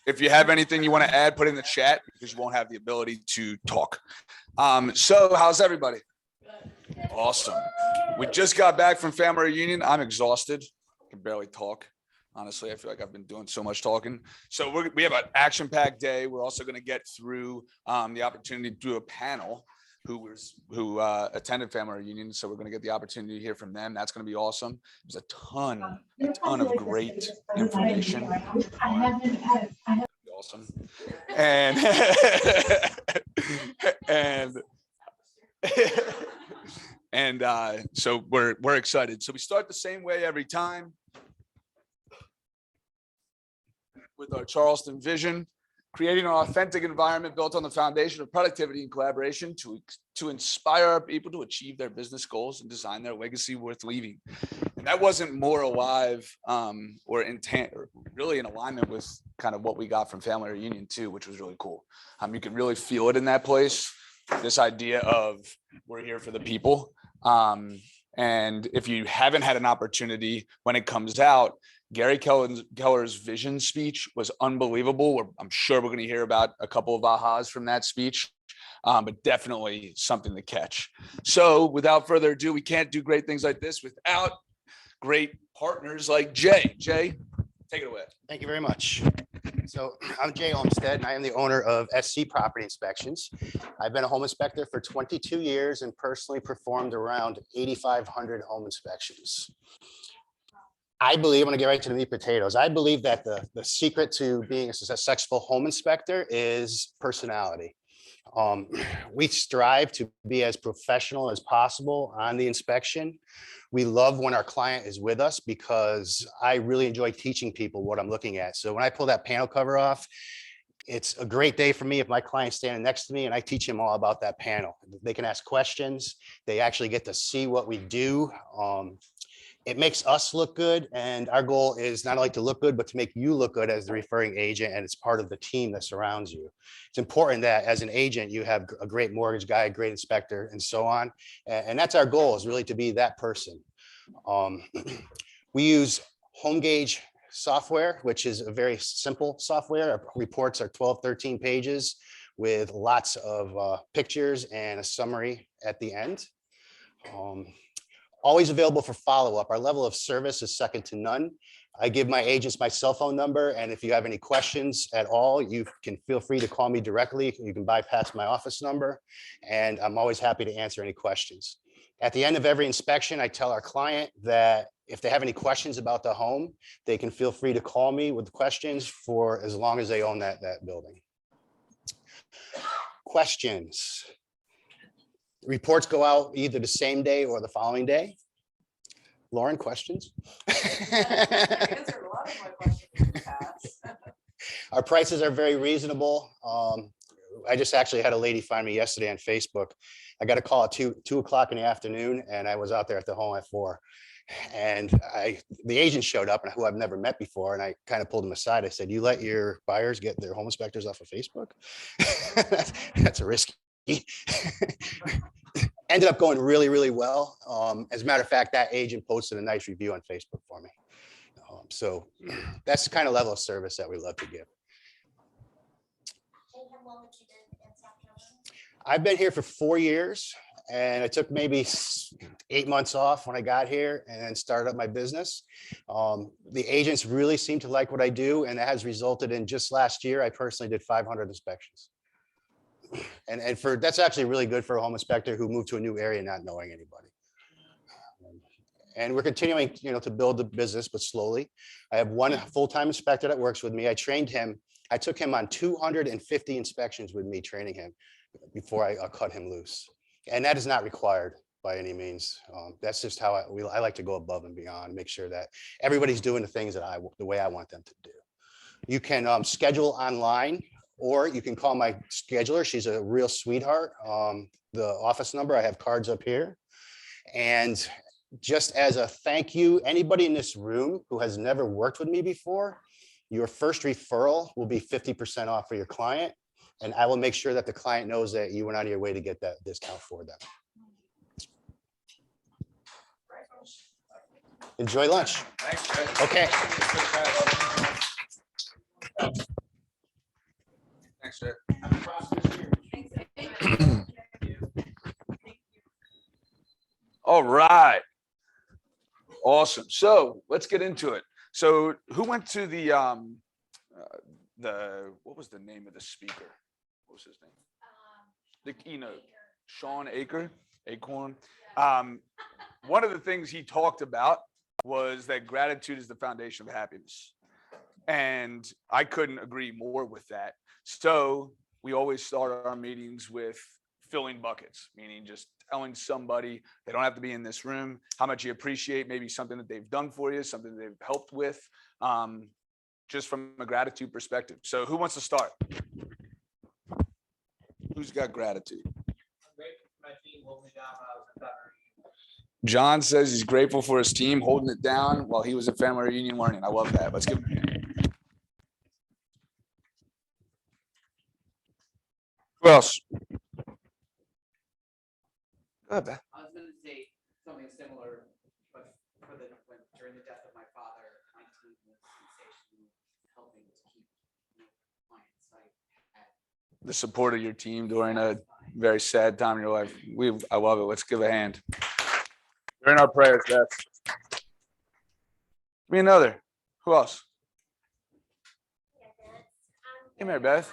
If you have anything you want to add, put it in the chat because you won't have the ability to talk. So how's everybody? Awesome. We just got back from family reunion. I'm exhausted. I can barely talk. Honestly, I feel like I've been doing so much talking. So we have an action-packed day. We're also going to get through the opportunity to do a panel who attended family reunion. So we're going to get the opportunity to hear from them. That's going to be awesome. There's a ton of great information. Awesome. And so we're excited. So we start the same way every time with our Charleston Vision, creating an authentic environment built on the foundation of productivity and collaboration to inspire our people to achieve their business goals and design their legacy worth leaving. And that wasn't more alive or intent, or really in alignment with kind of what we got from family reunion too, which was really cool. You can really feel it in that place, this idea of we're here for the people. And if you haven't had an opportunity when it comes out, Gary Keller's vision speech was unbelievable. I'm sure we're going to hear about a couple of ahas from that speech, but definitely something to catch. So without further ado, we can't do great things like this without great partners like Jay. Jay, take it away. Thank you very much. So I'm Jay Olmstead, and I am the owner of SC Property Inspections. I've been a home inspector for 22 years and personally performed around 8,500 home inspections. I believe, I'm going to get right to the meat potatoes. I believe that the secret to being a successful home inspector is personality. We strive to be as professional as possible on the inspection. We love when our client is with us because I really enjoy teaching people what I'm looking at. So when I pull that panel cover off, it's a great day for me if my client's standing next to me and I teach him all about that panel. They can ask questions. They actually get to see what we do. It makes us look good, and our goal is not only to look good, but to make you look good as the referring agent, and it's part of the team that surrounds you. It's important that as an agent, you have a great mortgage guy, great inspector, and so on. And that's our goal, is really to be that person. We use Home Gauge software, which is a very simple software. Our reports are 12, 13 pages with lots of pictures and a summary at the end. Always available for follow-up. Our level of service is second to none. I give my agents my cell phone number, and if you have any questions at all, you can feel free to call me directly. You can bypass my office number, and I'm always happy to answer any questions. At the end of every inspection, I tell our client that if they have any questions about the home, they can feel free to call me with questions for as long as they own that building. Questions. Reports go out either the same day or the following day. Lauren, questions? Answered a lot of my questions in the past. Our prices are very reasonable. I just actually had a lady find me yesterday on Facebook. I got a call at 2 o'clock in the afternoon, and I was out there at the home at 4. And the agent showed up, and who I've never met before, and I kind of pulled him aside. I said, "You let your buyers get their home inspectors off of Facebook?" That's a risky. Ended up going really, really well. As a matter of fact, that agent posted a nice review on Facebook for me. So that's the kind of level of service that we love to give. I've been here for 4 years, and I took maybe 8 months off when I got here and then started up my business. The agents really seem to like what I do, and that has resulted in just last year, I personally did 500 inspections. And that's actually really good for a home inspector who moved to a new area not knowing anybody. And we're continuing, to build the business, but slowly. I have one full-time inspector that works with me. I trained him. I took him on 250 inspections with me, training him before I cut him loose. And that is not required by any means. That's just how I like to go above and beyond, make sure that everybody's doing the things that the way I want them to do. You can schedule online, or you can call my scheduler. She's a real sweetheart. The office number, I have cards up here. And just as a thank you, anybody in this room who has never worked with me before, your first referral will be 50% off for your client. And I will make sure that the client knows that you went out of your way to get that discount for them. Enjoy lunch. Thanks, Okay. Thanks, Jay. All right. Awesome. So let's get into it. So who went to the what was the name of the speaker? What was his name? The keynote. Sean Acorn. One of the things he talked about was that gratitude is the foundation of happiness. And I couldn't agree more with that. So we always start our meetings with filling buckets, meaning just telling somebody, they don't have to be in this room, how much you appreciate maybe something that they've done for you, something that they've helped with, just from a gratitude perspective. So who wants to start? Who's got gratitude? John says he's grateful for his team holding it down while he was at family reunion learning. I love that. Let's give him a hand. Who else? Go ahead, Beth. I was going to say something similar, but during the death of my father, my team was sensational, helping to keep clients. The support of your team during a very sad time in your life. I love it. Let's give a hand. You're in our prayers, Beth. Give me another. Who else? Come here, Beth.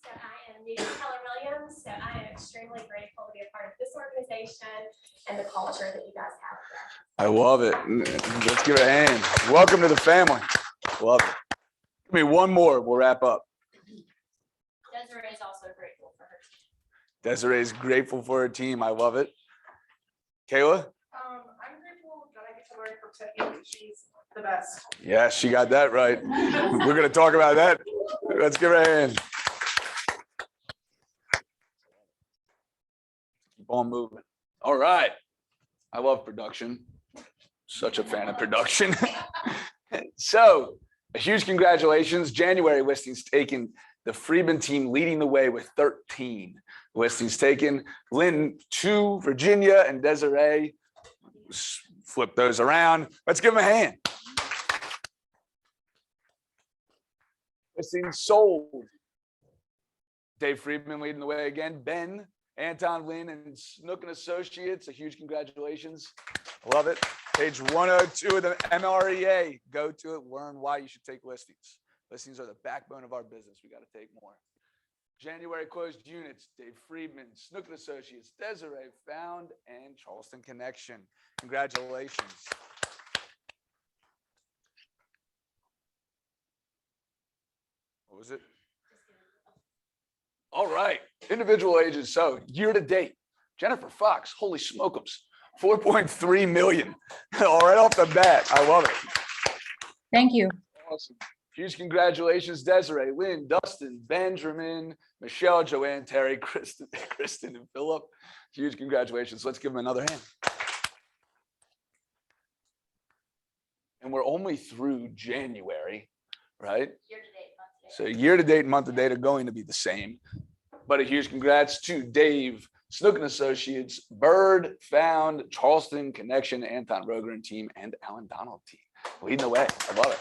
So I am new to Keller Williams, so I am extremely grateful to be a part of this organization and the culture that you guys have there. I love it. Let's give it a hand. Welcome to the family. Love it. Give me one more. We'll wrap up. Desiree is also grateful for her team. Desiree's grateful for her team. I love it. Kayla? I'm grateful that I get to learn from Tiffany. She's the best. Yes, she got that right. We're going to talk about that. Let's give her a hand. Keep on moving. All right. I love production. Such a fan of production. So, a huge congratulations. January listings taken. The Friedman team leading the way with 13 listings taken. Lynn, 2, Virginia, and Desiree. Flip those around. Let's give them a hand. Listings sold. Dave Friedman leading the way again. Ben, Anton, Lynn, and Snook and Associates. A huge congratulations. Love it. Page 102 of the MREA. Go to it. Learn why you should take listings. Listings are the backbone of our business. We got to take more. January closed units, Dave Friedman, Snook and Associates, Desiree Found, and Charleston Connection. Congratulations. What was it? All right, individual ages. So year to date, Jennifer Fox, holy smokums, 4.3 million. All right off the bat. I love it. Thank you. Awesome. Huge congratulations, Desiree, Lynn, Dustin, Benjamin, Michelle, Joanne, Terry, Kristen, and Philip. Huge congratulations. Let's give them another hand. And we're only through January, right? So year to date and month to date are going to be the same. But a huge congrats to Dave, Snook and Associates, Bird, Found, Charleston Connection, Anton Roger and team, and Alan Donald team. Leading the way. I love it.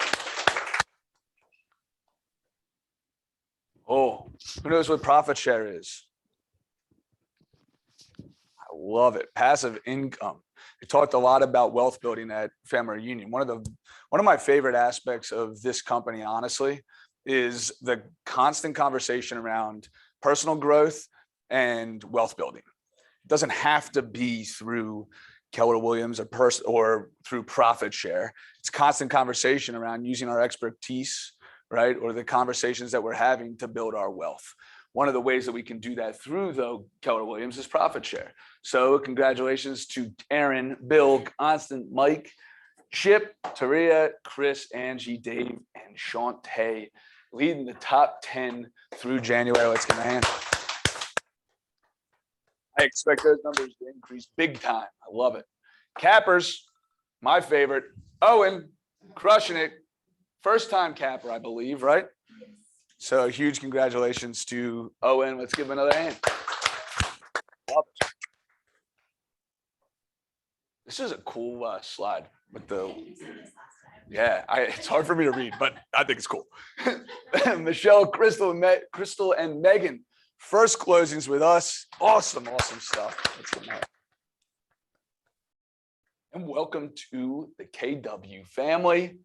Oh, who knows what profit share is? I love it. Passive income. We talked a lot about wealth building at Family Reunion. One of my favorite aspects of this company, honestly, is the constant conversation around personal growth and wealth building. It doesn't have to be through Keller Williams or through profit share. It's constant conversation around using our expertise, right? Or the conversations that we're having to build our wealth. One of the ways that we can do that through, though, Keller Williams is profit share. So congratulations to Aaron, Bill, Constant, Mike, Chip, Taria, Chris, Angie, Dave, and Shantae, leading the top 10 through January. Let's give them a hand. I expect those numbers to increase big time. I love it. Cappers, my favorite. Owen, crushing it. First time capper, I believe, right? So huge congratulations to Owen. Let's give him another hand. Love it. This is a cool slide with the Yeah, it's hard for me to read, but I think it's cool. Michelle, Crystal, and Megan, first closings with us. Awesome, awesome stuff. Let's get that. And welcome to the KW family.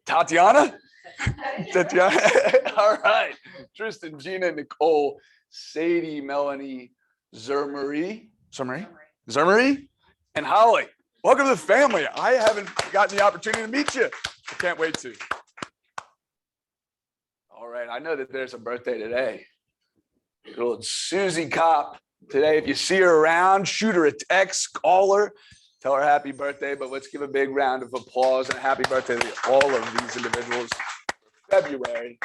Tatiana? Tatiana. All right. Tristan, Gina, Nicole, Sadie, Melanie, Zermarie, and Holly. Welcome to the family. I haven't gotten the opportunity to meet you. I can't wait to. All right. I know that there's a birthday today. Good old Susie Kopp. Today, if you see her around, shoot her a text, call her, tell her happy birthday. But let's give a big round of applause and a happy birthday to all of these individuals. February.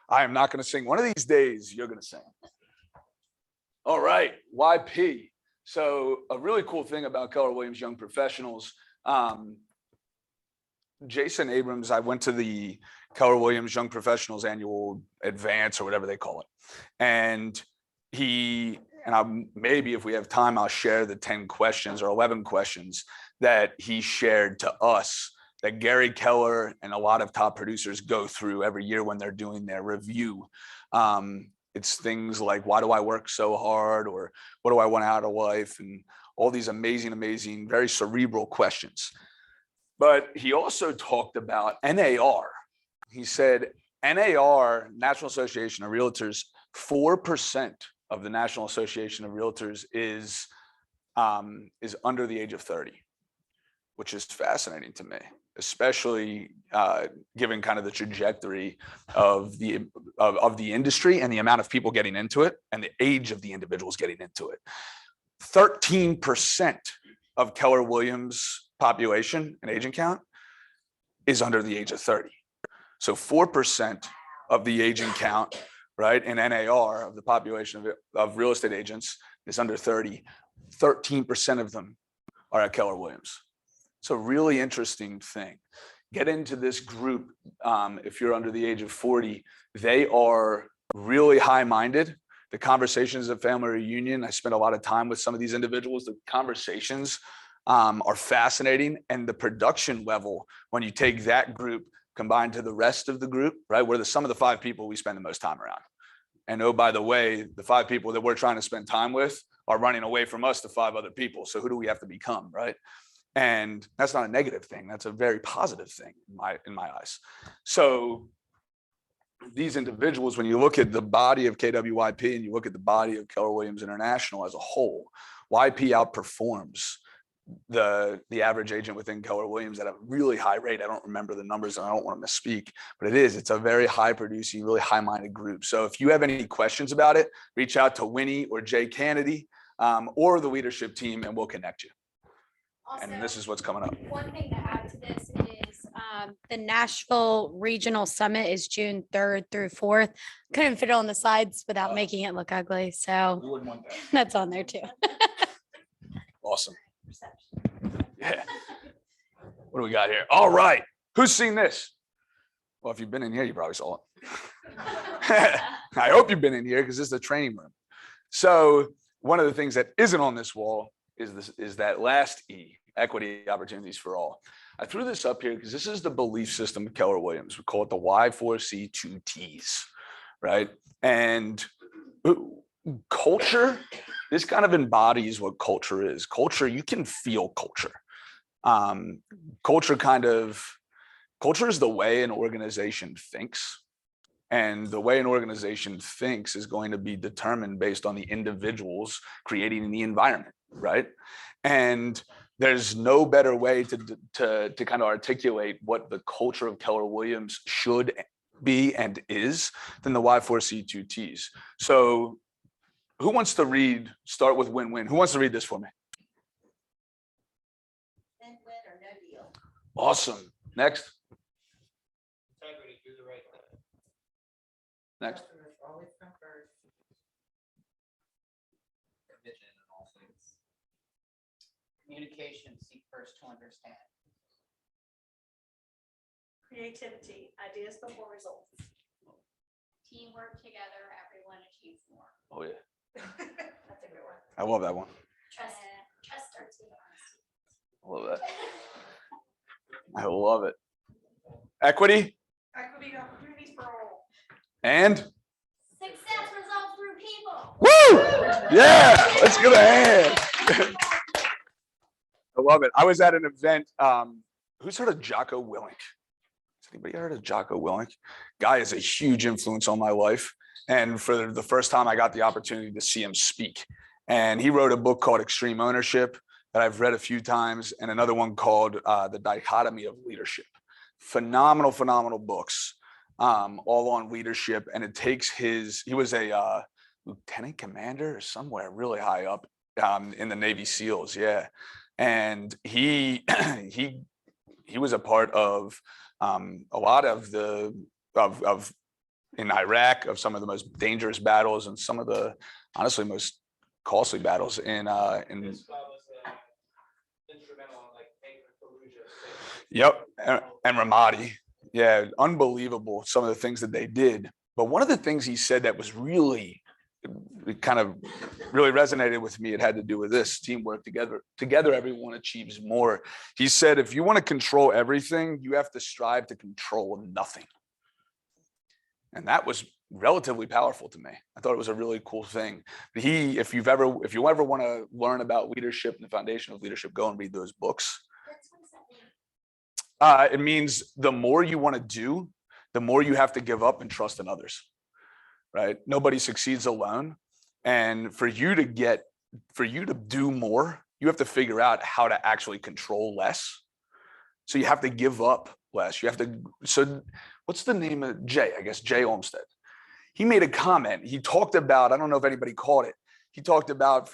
I am not going to sing. One of these days, you're going to sing. All right, YP. So a really cool thing about Keller Williams Young Professionals, Jason Abrams, I went to the Keller Williams Young Professionals annual advance or whatever they call it. And maybe if we have time, I'll share the 10 questions or 11 questions that he shared to us that Gary Keller and a lot of top producers go through every year when they're doing their review. It's things like, why do I work so hard? Or what do I want out of life? And all these amazing, amazing, very cerebral questions. But he also talked about NAR. He said, NAR, National Association of Realtors, 4% of the National Association of Realtors is under the age of 30, which is fascinating to me, especially given kind of the trajectory of the industry and the amount of people getting into it and the age of the individuals getting into it. 13% of Keller Williams population and agent count is under the age of 30. So 4% of the agent count, right, in NAR of the population of real estate agents is under 30. 13% of them are at Keller Williams. It's a really interesting thing. Get into this group. If you're under the age of 40, they are really high-minded. The conversations at family reunion, I spent a lot of time with some of these individuals. The conversations are fascinating, and the production level, when you take that group combined to the rest of the group, right, we're the sum of the 5 people we spend the most time around. And oh, by the way, the 5 people that we're trying to spend time with are running away from us to 5 other people. So who do we have to become, right? And that's not a negative thing. That's a very positive thing in my eyes. So these individuals, when you look at the body of KWYP and you look at the body of Keller Williams International as a whole, YP outperforms the average agent within Keller Williams at a really high rate. I don't remember the numbers and I don't want to misspeak, but it's a very high producing, really high-minded group. So if you have any questions about it, reach out to Winnie or Jay Kennedy or the leadership team and we'll connect you. Also, and this is what's coming up. one thing to add to this is the Nashville Regional Summit is June 3rd through 4th. Couldn't fit it on the slides without making it look ugly. So You wouldn't want that. that's on there too. Awesome. Yeah. What do we got here? All right. Who's seen this? Well, if you've been in here, you probably saw it. I hope you've been in here because this is a training room. So one of the things that isn't on this wall is that last E, equity opportunities for all. I threw this up here because this is the belief system of Keller Williams. We call it the Y4C2Ts, right? And culture, this kind of embodies what culture is. Culture, you can feel culture. Culture is the way an organization thinks. And the way an organization thinks is going to be determined based on the individuals creating the environment, right? And there's no better way to kind of articulate what the culture of Keller Williams should be and is than the Y4C2Ts. So who wants to read, start with win-win? Who wants to read this for me? Win-win or no deal. Awesome. Next. Integrity, do the right thing. Next. Customers always come first. Vision in all things. Communication, seek first to understand. Creativity, ideas before results. Teamwork together, everyone achieves more. Oh yeah. That's a good one. I love that one. Trust starts with honesty. I love that. I love it. Equity Equity opportunities for all. and Success results through people. woo! Yeah, let's give a hand. I love it. I was at an event. Who's heard of Jocko Willink? Has anybody heard of Jocko Willink? Guy is a huge influence on my life. And for the first time, I got the opportunity to see him speak. And he wrote a book called Extreme Ownership that I've read a few times, and another one called The Dichotomy of Leadership. Phenomenal, phenomenal books, all on leadership. And it takes he was a lieutenant commander or somewhere really high up in the Navy SEALs. Yeah. And he was a part of a lot of in Iraq, of some of the most dangerous battles and some of the honestly most costly battles in Yep, and Ramadi. Yeah, unbelievable some of the things that they did. But one of the things he said that was really really resonated with me, it had to do with this: teamwork. Together everyone achieves more. He said, if you want to control everything, you have to strive to control nothing. And that was relatively powerful to me. I thought it was a really cool thing. But if you ever want to learn about leadership and the foundation of leadership, go and read those books. It means the more you want to do, the more you have to give up and trust in others, right? Nobody succeeds alone. And for you to do more, you have to figure out how to actually control less. So you have to give up less. So what's the name of Jay? I guess Jay Olmsted. He made a comment. He talked about, I don't know if anybody caught it. He talked about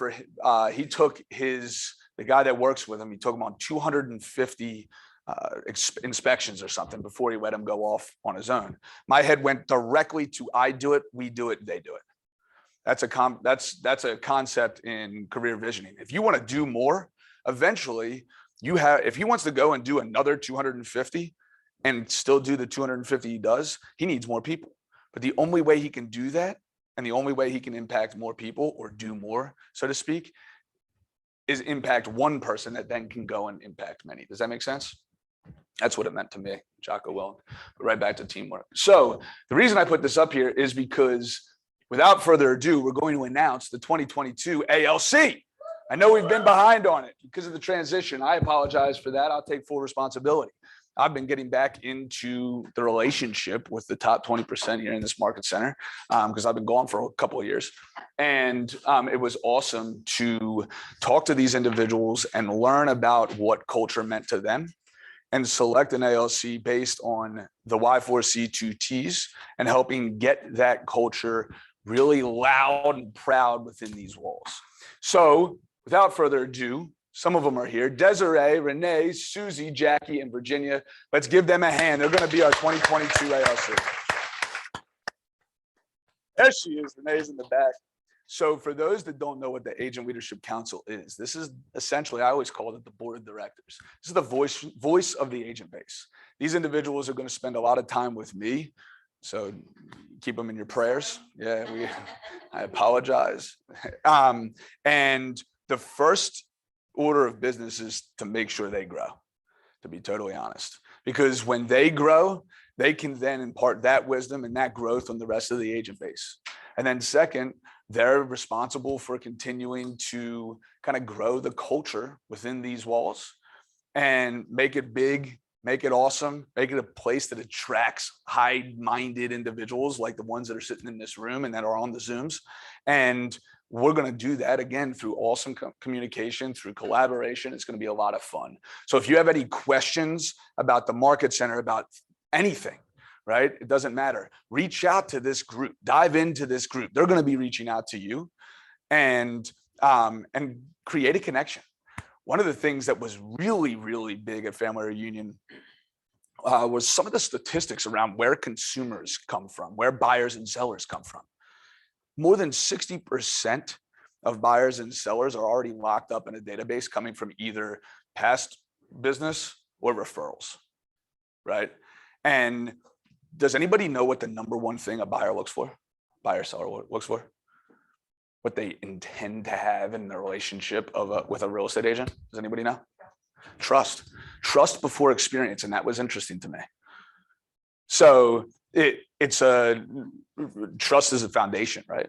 he took the guy that works with him, he took him on 250 inspections or something before he let him go off on his own. My head went directly to I do it, we do it, they do it. That's a concept in career visioning. If you want to do more, eventually if he wants to go and do another 250 and still do the 250 he does, he needs more people. But the only way he can do that, and the only way he can impact more people or do more, so to speak, is impact one person that then can go and impact many. Does that make sense? That's what it meant to me, Jocko Willink. But right back to teamwork. So the reason I put this up here is because without further ado, we're going to announce the 2022 ALC. I know we've been behind on it because of the transition. I apologize for that. I'll take full responsibility. I've been getting back into the relationship with the top 20% here in this market center because I've been gone for a couple of years. And it was awesome to talk to these individuals and learn about what culture meant to them and select an ALC based on the Y4C2Ts and helping get that culture really loud and proud within these walls. So without further ado, some of them are here: Desiree, Renee, Susie, Jackie, and Virginia. Let's give them a hand. They're going to be our 2022 ALC. There she is. Renee's in the back. So for those that don't know what the Agent Leadership Council is, this is essentially, I always call it the board of directors. This is the voice of the agent base. These individuals are going to spend a lot of time with me. So keep them in your prayers. Yeah, I apologize. And the first order of business is to make sure they grow, to be totally honest, because when they grow, they can then impart that wisdom and that growth on the rest of the agent base. And then second, they're responsible for continuing to kind of grow the culture within these walls and make it big, make it awesome, make it a place that attracts high-minded individuals like the ones that are sitting in this room and that are on the Zooms. And we're going to do that again through awesome communication, through collaboration. It's going to be a lot of fun. So if you have any questions about the market center, about anything, right? It doesn't matter. Reach out to this group, dive into this group. They're going to be reaching out to you and create a connection. One of the things that was really, really big at Family Reunion was some of the statistics around where consumers come from, where buyers and sellers come from. More than 60% of buyers and sellers are already locked up in a database coming from either past business or referrals, right? And does anybody know what the number one thing a buyer looks for? Buyer seller looks for? What they intend to have in the relationship with a real estate agent? Does anybody know? Trust before experience. And that was interesting to me. So trust is a foundation, right?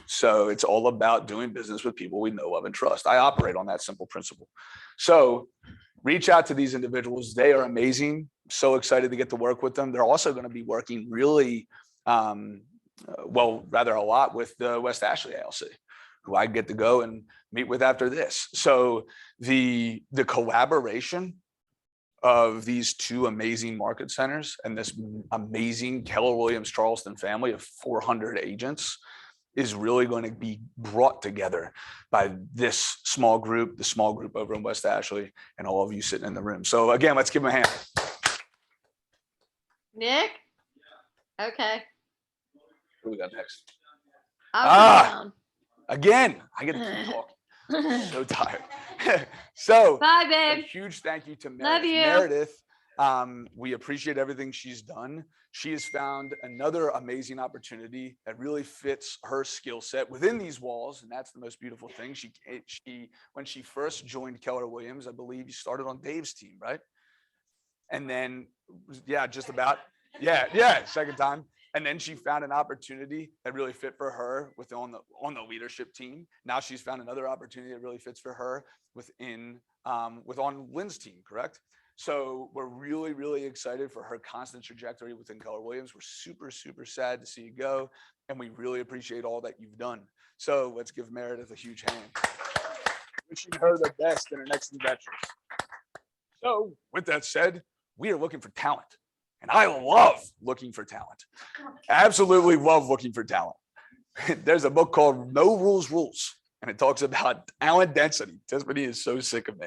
So it's all about doing business with people we know, love, and trust. I operate on that simple principle. So reach out to these individuals. They are amazing. So excited to get to work with them. They're also going to be working really, rather a lot with the West Ashley ALC, who I get to go and meet with after this. So the collaboration of these two amazing market centers and this amazing Keller Williams Charleston family of 400 agents is really going to be brought together by this small group, the small group over in West Ashley, and all of you sitting in the room. So again, let's give them a hand. Nick? Okay. Who we got next? I'll Again, I get to keep talking. So tired. So Bye, a babe. huge thank you to Love Meredith. you. Meredith, we appreciate everything she's done. She has found another amazing opportunity that really fits her skill set within these walls, and that's the most beautiful thing. She when she first joined Keller Williams, I believe you started on Dave's team, right? And then, second time. And then she found an opportunity that really fit for her on the leadership team. Now she's found another opportunity that really fits for her on Lynn's team, correct? So we're really, really excited for her constant trajectory within Keller Williams. We're super, super sad to see you go, and we really appreciate all that you've done. So let's give Meredith a huge hand. Wishing her the best in her next adventures. So with that said, we are looking for talent. And I love looking for talent. Absolutely love looking for talent. There's a book called No Rules Rules, and it talks about talent density. Tiffany is so sick of me.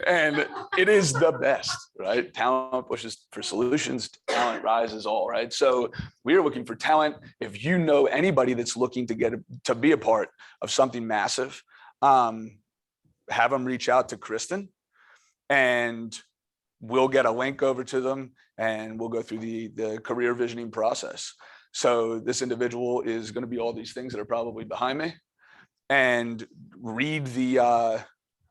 And it is the best, right? Talent pushes for solutions, talent rises all, right? So we are looking for talent. If you know anybody that's looking to be a part of something massive, have them reach out to Kristen, and we'll get a link over to them, and we'll go through the career visioning process. So this individual is going to be all these things that are probably behind me, and read the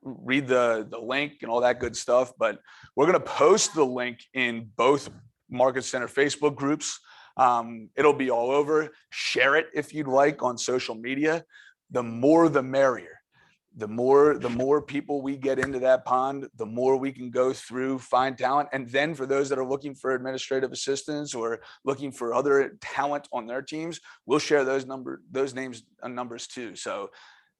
link and all that good stuff. But we're going to post the link in both Market Center Facebook groups. It'll be all over. Share it if you'd like on social media. The more, the merrier. The more people we get into that pond, the more we can go through, find talent. And then for those that are looking for administrative assistants or looking for other talent on their teams, we'll share those names and numbers too. So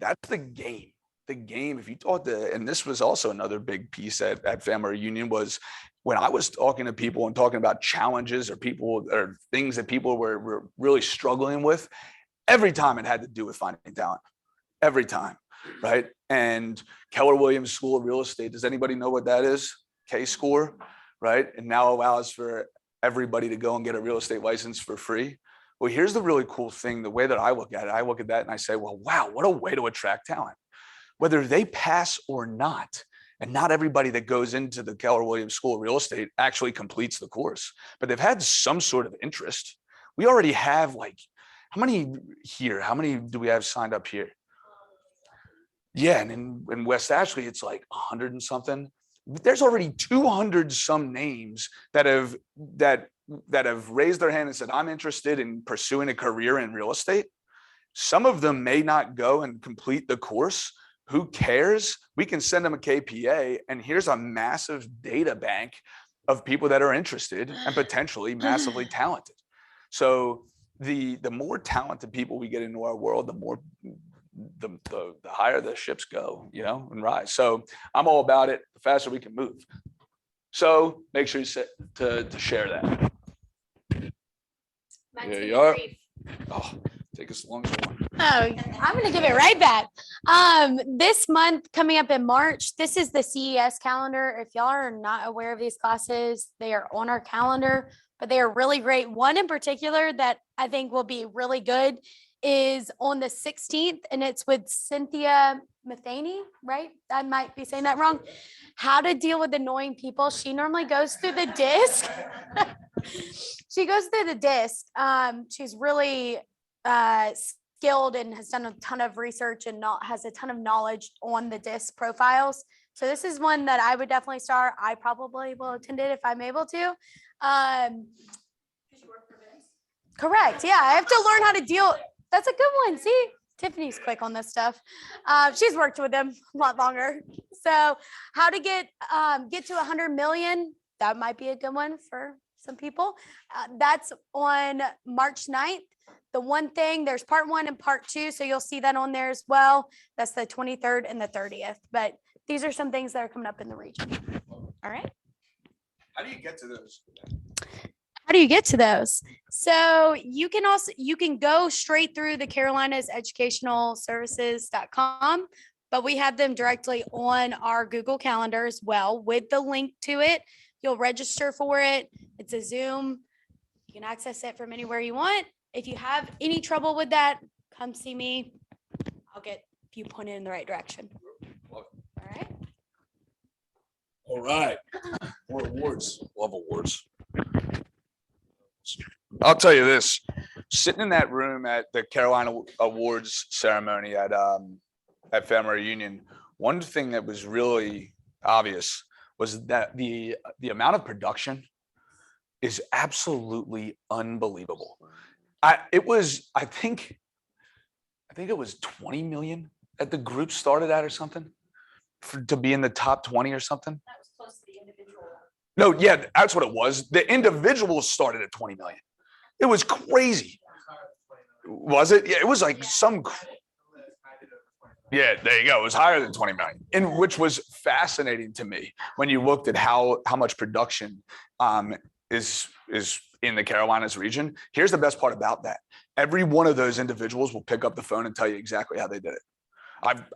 that's the game. The game, if you thought and this was also another big piece at Family Reunion, was when I was talking to people and talking about challenges or things that people were really struggling with, every time it had to do with finding talent. Every time. Right. And Keller Williams School of Real Estate. Does anybody know what that is? K-score, right? And now allows for everybody to go and get a real estate license for free. Well, here's the really cool thing. The way that I look at it, I look at that and I say, well, wow, what a way to attract talent, whether they pass or not. And not everybody that goes into the Keller Williams School of Real Estate actually completes the course, but they've had some sort of interest. We already have how many do we have signed up here? Yeah, and in West Ashley, it's like 100 and something. There's already 200 some names that have raised their hand and said, I'm interested in pursuing a career in real estate. Some of them may not go and complete the course. Who cares? We can send them a KPA, and here's a massive data bank of people that are interested and potentially massively talented. So the more talented people we get into our world, the more the higher the ships go, and rise. So I'm all about it. The faster we can move. So make sure you to share that. There you are. Oh, take us long as you want. Oh, I'm going to give it right back. This month coming up in March, this is the CES calendar. If y'all are not aware of these classes, they are on our calendar, but they are really great. One in particular that I think will be really good is on the 16th, and it's with Cynthia Matheny, right? I might be saying that wrong. How to deal with annoying people. She normally goes through the disc. She goes through the disc. She's really skilled and has done a ton of research and has a ton of knowledge on the disc profiles. So this is one that I would definitely start. I probably will attend it if I'm able to. Correct. Yeah, I have to learn how to deal. That's a good one. See, Tiffany's quick on this stuff. She's worked with them a lot longer. So how to get to 100 million. That might be a good one for some people. That's on March 9th. The one thing, there's part 1 and part 2. So you'll see that on there as well. That's the 23rd and the 30th. But these are some things that are coming up in the region. All right. How do you get to those? How do you get to those? So you can go straight through the Carolinas Educational Services.com, but we have them directly on our Google Calendar as well with the link to it. You'll register for it. It's a Zoom. You can access it from anywhere you want. If you have any trouble with that, come see me. I'll get you pointed in the right direction. All right. All right. More awards. Love awards. I'll tell you this, sitting in that room at the Carolina Awards ceremony at Family Reunion, one thing that was really obvious was that the amount of production is absolutely unbelievable. I think it was 20 million that the group started at or something to be in the top 20 or something. That was close to the individual. No, yeah, that's what it was. The individuals started at 20 million. It was crazy. Was it? Yeah, it was like yeah, there you go. It was higher than 20 million, and which was fascinating to me when you looked at how much production is in the Carolinas region. Here's the best part about that. Every one of those individuals will pick up the phone and tell you exactly how they did it.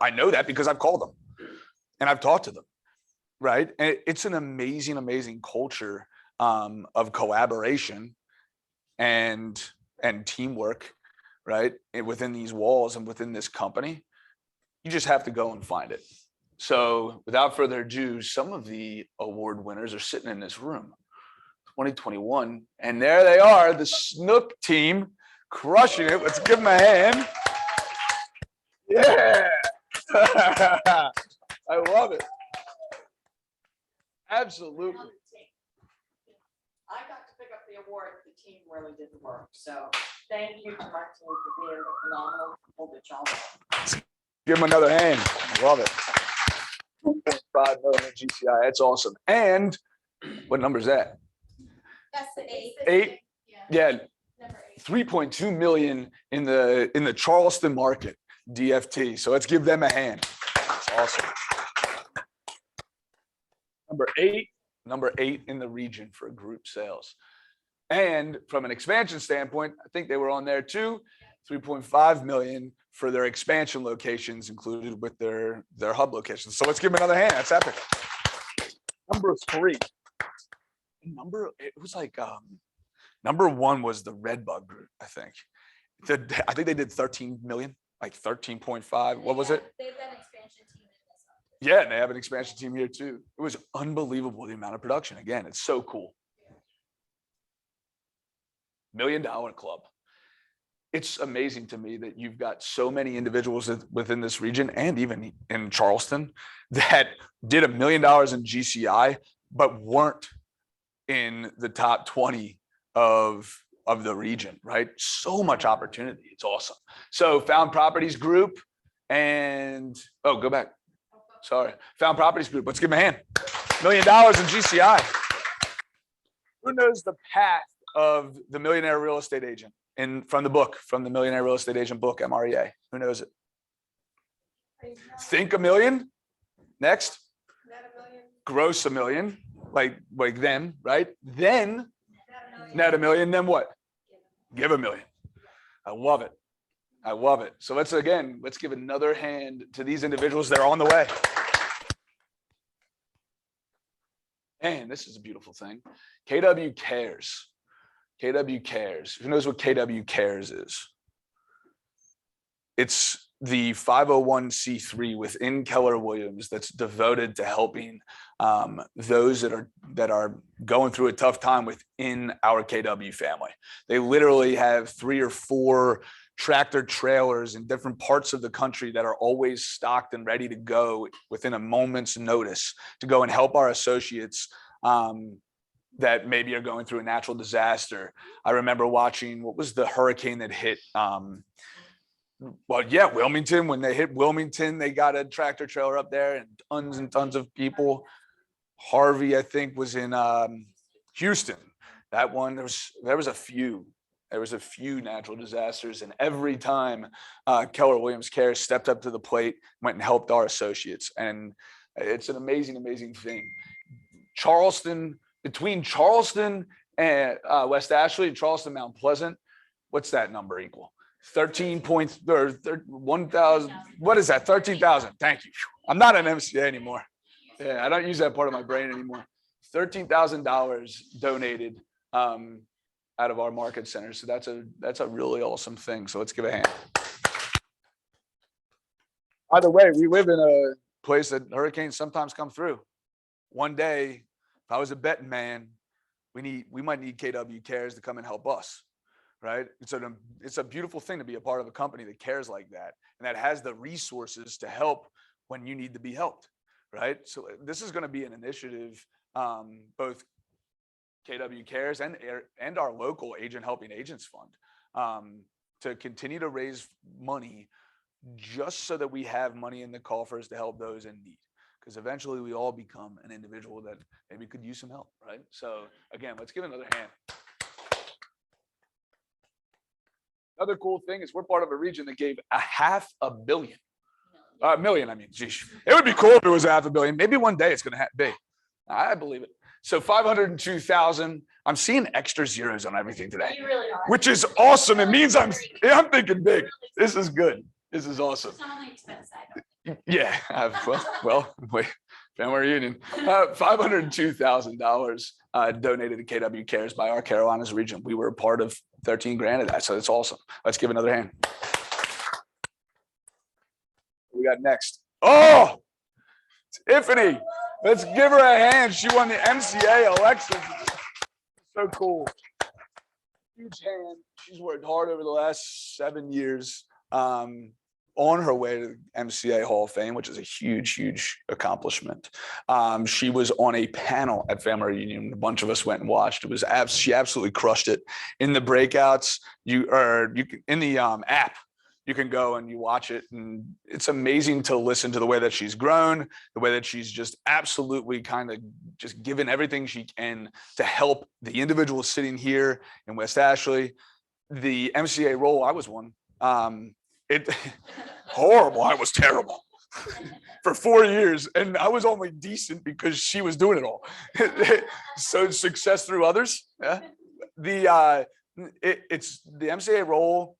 I know that because I've called them and I've talked to them. Right. And it's an amazing, amazing culture of collaboration and teamwork, right? And within these walls and within this company, you just have to go and find it. So without further ado, some of the award winners are sitting in this room, 2021, and there they are, the Snook team crushing it. Let's give them a hand. Yeah. I love it. Absolutely. I got to pick up the award. The team really did the work. So thank you to my team for being a phenomenal people that y'all are. Give them another hand. I love it. 2.5 million GCI. That's awesome. And what number is that? That's the 8. 8. Yeah. Number 8. 3.2 million in the Charleston market, DFT. So let's give them a hand. That's awesome. Number eight in the region for group sales. And from an expansion standpoint, I think they were on there too. 3.5 million for their expansion locations included with their hub locations. So let's give them another hand. That's epic. Number 3. It was like number 1 was the Redbug group, I think. I think they did 13 million, like 13.5. What was it? They've been expansion team in this. Yeah, and they have an expansion team here too. It was unbelievable the amount of production. Again, it's so cool. $1 Million Club. It's amazing to me that you've got so many individuals within this region and even in Charleston that did $1 million in GCI, but weren't in the top 20 of the region, right? So much opportunity. It's awesome. So Found Properties Group and, go back. Sorry. Found Properties Group. Let's give them a hand. $1 million in GCI. Who knows the path of the Millionaire Real Estate Agent from the Millionaire Real Estate Agent book, MREA? Who knows it? Think $1 million. Next. Gross $1 million, like them, right? Then net $1 million. Then what? Give $1 million. I love it. I love it. So let's give another hand to these individuals that are on the way. And this is a beautiful thing. KW Cares. KW Cares. Who knows what KW Cares is? It's the 501c3 within Keller Williams that's devoted to helping those that are going through a tough time within our KW family. They literally have 3 or 4 tractor trailers in different parts of the country that are always stocked and ready to go within a moment's notice to go and help our associates that maybe are going through a natural disaster. I remember watching, what was the hurricane that hit? Wilmington. When they hit Wilmington, they got a tractor trailer up there and tons of people. Harvey, I think, was in Houston. That one, there was a few natural disasters, and every time Keller Williams Cares stepped up to the plate, went and helped our associates, and it's an amazing thing. Between Charleston and West Ashley and Charleston Mount Pleasant, what's that number equal? 1,000. What is that? 13,000. Thank you. I'm not an MCA anymore. Yeah, I don't use that part of my brain anymore. $13,000 donated out of our market center. So that's a really awesome thing. So let's give a hand. By the way, we live in a place that hurricanes sometimes come through. One day, if I was a betting man, we might need KW Cares to come and help us, right? It's a beautiful thing to be a part of a company that cares like that and that has the resources to help when you need to be helped, right? So this is going to be an initiative, both KW Cares and our local Agent Helping Agents Fund, to continue to raise money just so that we have money in the coffers to help those in need. Because eventually we all become an individual that maybe could use some help, right? So again, let's give another hand. Another cool thing is we're part of a region that gave $500 million. I mean, geez, it would be cool if it was $500 million. Maybe one day it's going to be. I believe it. So 502,000. I'm seeing extra zeros on everything today, You really are. which is awesome. It means I'm thinking big. This is good. This is awesome. It's not on the expense side. Yeah. Wait. Family reunion. $502,000 donated to KW Cares by our Carolinas region. We were a part of 13 grand of that, so it's awesome. Let's give another hand. We got next. Oh, Tiffany. Let's give her a hand. She won the MCA election. So cool. Huge hand. She's worked hard over the last 7 years on her way to the MCA Hall of Fame, which is a huge accomplishment. She was on a panel at Family Reunion. A bunch of us went and watched. She absolutely crushed it. In the breakouts, you can, in the app, you can go and you watch it, and it's amazing to listen to the way that she's grown, the way that she's just absolutely kind of just given everything she can to help the individuals sitting here in West Ashley. The MCA role, I was one. Horrible. I was terrible for 4 years, and I was only decent because she was doing it all. So success through others. Yeah. It's the MCA role.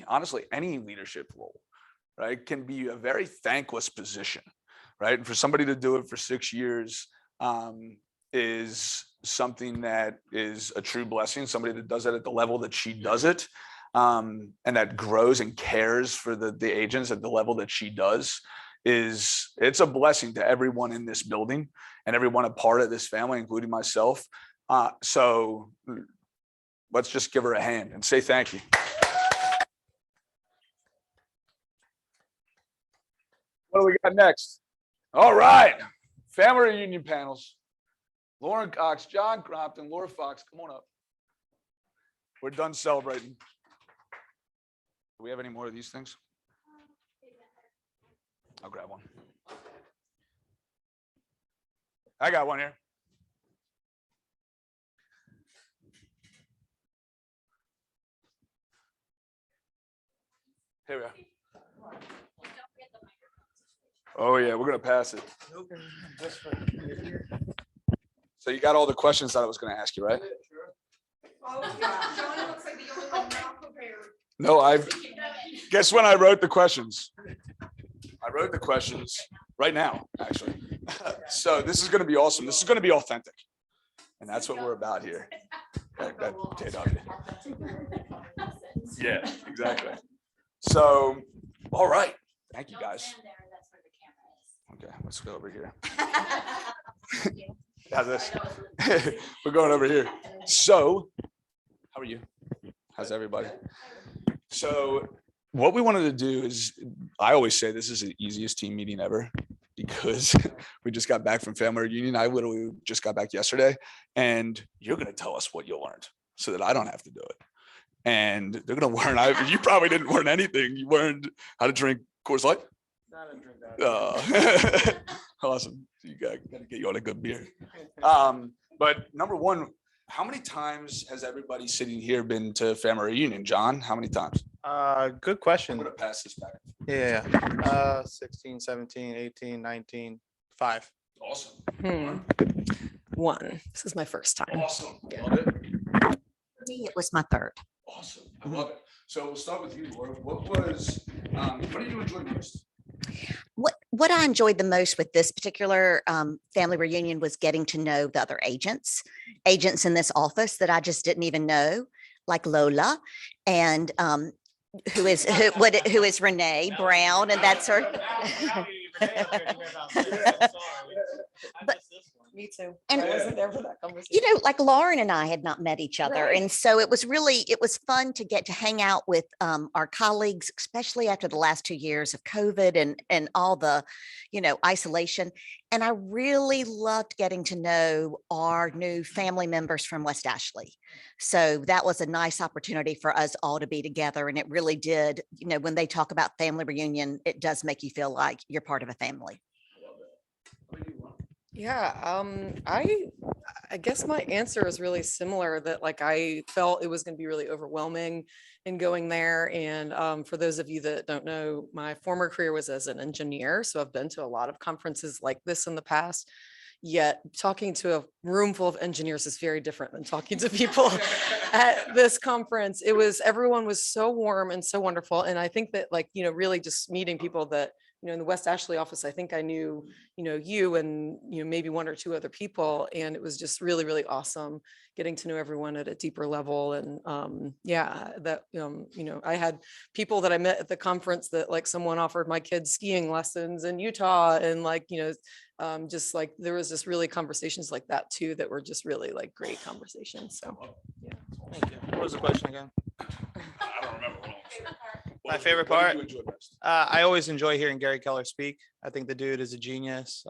Honestly, any leadership role, right, can be a very thankless position, right? And for somebody to do it for 6 years is something that is a true blessing. Somebody that does it at the level that she does it, and that grows and cares for the agents at the level that she does, it's a blessing to everyone in this building and everyone a part of this family, including myself. So let's just give her a hand and say thank you. What do we got next? All right. Family reunion panels. Lauren Cox, John Crompton, Laura Fox, come on up. We're done celebrating. Do we have any more of these things? I'll grab one. I got one here. Here we are. Oh yeah, we're gonna pass it. So you got all the questions that I was gonna ask you, right? Oh, yeah. Johnny looks like the only one not prepared. No, guess when I wrote the questions. I wrote the questions right now, actually. So this is gonna be awesome. This is gonna be authentic. And that's what we're about here. Yeah, exactly. So, all right. Thank you guys. Okay, let's go over here. How's this? We're going over here. So, how are you? How's everybody? So what we wanted to do is, I always say this is the easiest team meeting ever because we just got back from family reunion. I literally just got back yesterday, and you're going to tell us what you learned so that I don't have to do it. And they're going to learn. You probably didn't learn anything. You learned how to drink Coors Light. Awesome. You got to get you on a good beer. But number one, how many times has everybody sitting here been to family reunion? John, how many times? Good I'm question. gonna pass this back. Yeah. 16, 17, 18, 19, 5. Awesome. One. This is my first time. Awesome. Love it. For me, it was my third. Awesome. I love it. So we'll start with you, Laura. What did you enjoy most? What I enjoyed the most with this particular family reunion was getting to know the other agents in this office that I just didn't even know, like Lola, and who is Renee Brown, and that's her. Me too. And- I wasn't there for that conversation. You know, like Lauren and I had not met each other. Right. And so it was fun to get to hang out with our colleagues, especially after the last 2 years of COVID and all the, isolation. And I really loved getting to know our new family members from West Ashley. So that was a nice opportunity for us all to be together. And it really did, when they talk about family reunion, it does make you feel like you're part of a family. Yeah, I guess my answer is really similar, that like I felt it was going to be really overwhelming in going there. And for those of you that don't know, my former career was as an engineer. So I've been to a lot of conferences like this in the past. Yet talking to a room full of engineers is very different than talking to people at this conference. Everyone was so warm and so wonderful. And I think that really just meeting people that, in the West Ashley office, I think I knew, you and, maybe one or two other people. And it was just really, really awesome getting to know everyone at a deeper level. And I had people that I met at the conference that like someone offered my kids skiing lessons in Utah. And just like there was just really conversations like that too, that were just really like great conversations. So, yeah. Thank you. What was the question again? I don't remember. My favorite What part? did you enjoy best? I always enjoy hearing Gary Keller speak. I think the dude is a genius.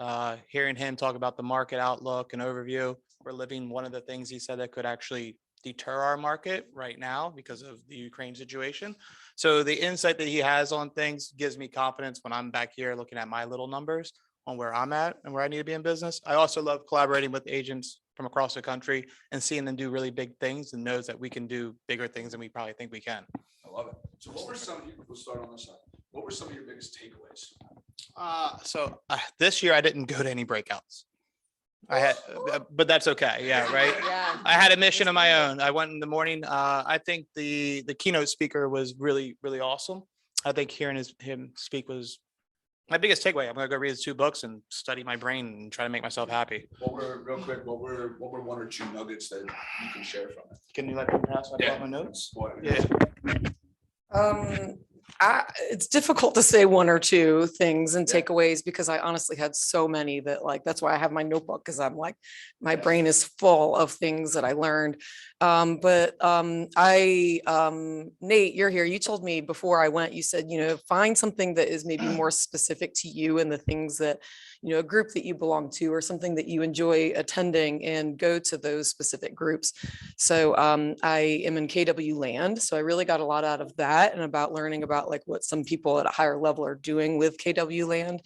Hearing him talk about the market outlook and overview. We're living one of the things he said that could actually deter our market right now because of the Ukraine situation. So the insight that he has on things gives me confidence when I'm back here looking at my little numbers on where I'm at and where I need to be in business. I also love collaborating with agents from across the country and seeing them do really big things, and knows that we can do bigger things than we probably think we can. I love it. So what were we'll start on this side. What were some of your biggest takeaways? This year I didn't go to any breakouts. I had, but that's okay. Yeah, right. Yeah. I had a mission of my own. I went in the morning. I think the keynote speaker was really, really awesome. I think hearing him speak was my biggest takeaway. I'm gonna go read his 2 books and study my brain and try to make myself happy. What were one or two nuggets that you can share from it? Can you let me pass? I brought my notes. Yeah. It's difficult to say one or two things and takeaways, because I honestly had so many that that's why I have my notebook, because I'm like, my brain is full of things that I learned. Nate, you're here. You told me before I went, you said, find something that is maybe more specific to you and the things that, a group that you belong to or something that you enjoy attending, and go to those specific groups. So I am in KW land. So I really got a lot out of that, and about learning about what some people at a higher level are doing with KW land.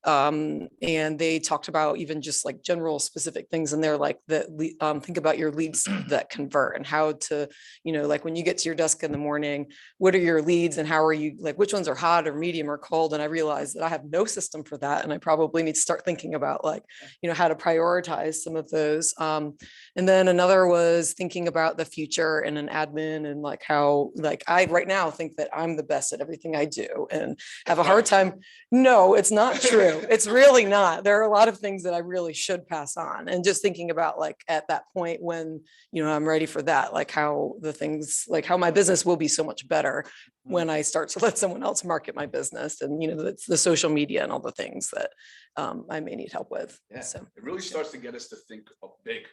And they talked about even just general specific things in there, think about your leads that convert, and how to, when you get to your desk in the morning, what are your leads and how are you, which ones are hot or medium or cold? And I realized that I have no system for that. And I probably need to start thinking about how to prioritize some of those. And then another was thinking about the future and an admin, and how I right now think that I'm the best at everything I do and have a hard time. No, it's not true. It's really not. There are a lot of things that I really should pass on, and just thinking about at that point when, I'm ready for that, how the things, how my business will be so much better when I start to let someone else market my business, and, it's the social media and all the things that I may need help with. Yeah. So It really starts to get us to think of big.